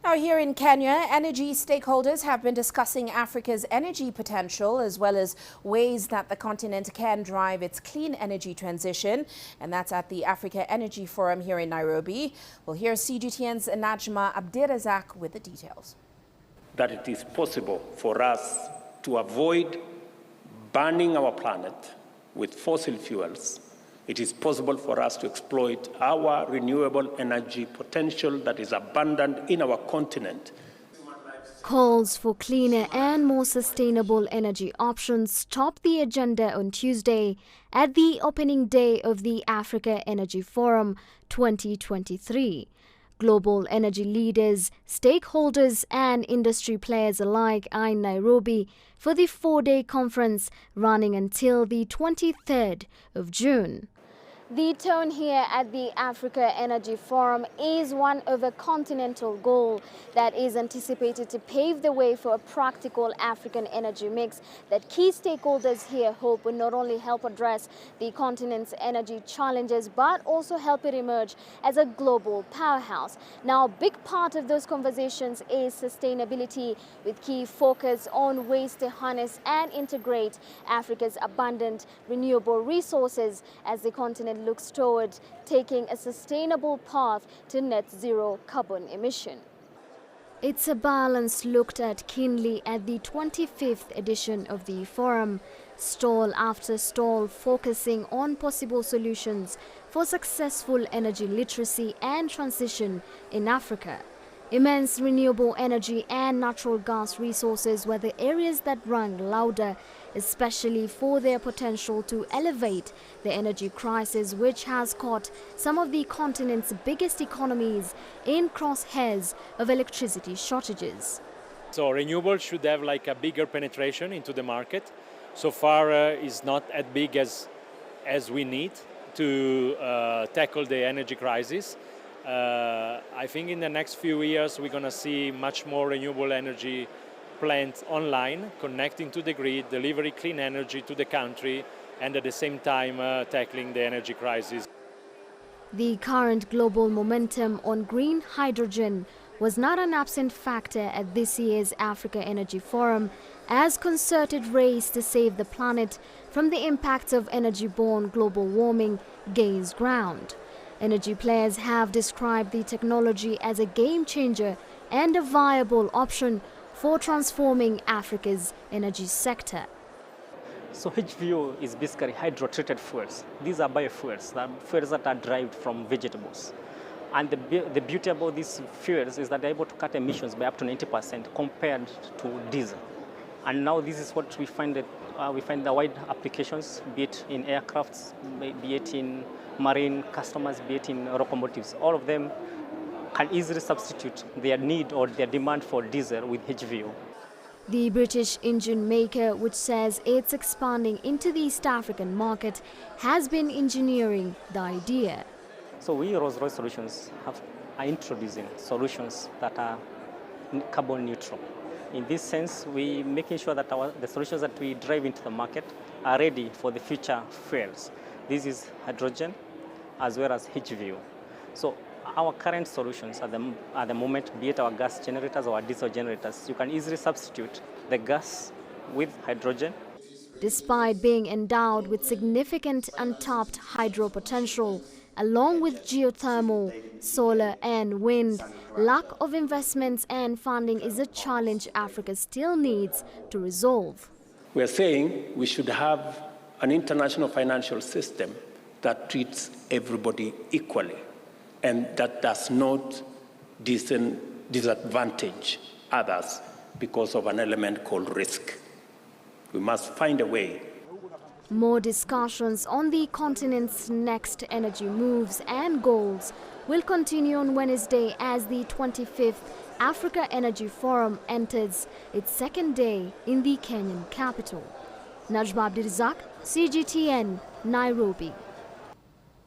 Now, here in Kenya, energy stakeholders have been discussing Africa's energy potential as well as ways that the continent can drive its clean energy transition. And that's at the Africa Energy Forum here in Nairobi. Well, here's CGTN's Najma Abdirazak with the details. That it is possible for us to avoid burning our planet with fossil fuels. It is possible for us to exploit our renewable energy potential that is abundant in our continent. Calls for cleaner and more sustainable energy options topped the agenda on Tuesday at the opening day of the Africa Energy Forum 2023. Global energy leaders, stakeholders and industry players alike are in Nairobi for the four-day conference running until the 23rd of June. The tone here at the Africa Energy Forum is one of a continental goal that is anticipated to pave the way for a practical African energy mix that key stakeholders here hope will not only help address the continent's energy challenges but also help it emerge as a global powerhouse. Now, a big part of those conversations is sustainability, with key focus on ways to harness and integrate Africa's abundant renewable resources as the continent looks toward taking a sustainable path to net zero carbon emission. It's a balance looked at keenly at the 25th edition of the forum, stall after stall focusing on possible solutions for successful energy literacy and transition in Africa. Immense renewable energy and natural gas resources were the areas that rang louder, especially for their potential to elevate the energy crisis, which has caught some of the continent's biggest economies in crosshairs of electricity shortages. So renewable should have like a bigger penetration into the market. So far is not as big as we need to tackle the energy crisis. I think in the next few years we're going to see much more renewable energy plants online, connecting to the grid, delivering clean energy to the country, and at the same time tackling the energy crisis. The current global momentum on green hydrogen was not an absent factor at this year's Africa Energy Forum, as concerted race to save the planet from the impacts of energy-borne global warming gains ground. Energy players have described the technology as a game changer and a viable option for transforming Africa's energy sector. So HVO is basically hydro-treated fuels. These are biofuels, fuels that are derived from vegetables. And the beauty about these fuels is that they're able to cut emissions by up to 90% compared to diesel. And now this is what we find the wide applications, be it in aircrafts, be it in marine customers, be it in locomotives. All of them can easily substitute their need or their demand for diesel with HVO. The British engine maker, which says it's expanding into the East African market, has been engineering the idea. So we, Rolls-Royce Solutions, are introducing solutions that are carbon neutral. In this sense, we're making sure that the solutions that we drive into the market are ready for the future fuels. This is hydrogen as well as HVO. So our current solutions at the moment, be it our gas generators or our diesel generators, you can easily substitute the gas with hydrogen. Despite being endowed with significant untapped hydro potential, along with geothermal, solar and wind, lack of investments and funding is a challenge Africa still needs to resolve. We're saying we should have an international financial system that treats everybody equally and that does not disadvantage others because of an element called risk. We must find a way. More discussions on the continent's next energy moves and goals will continue on Wednesday as the 25th Africa Energy Forum enters its second day in the Kenyan capital. Najma Abdirazak, CGTN, Nairobi.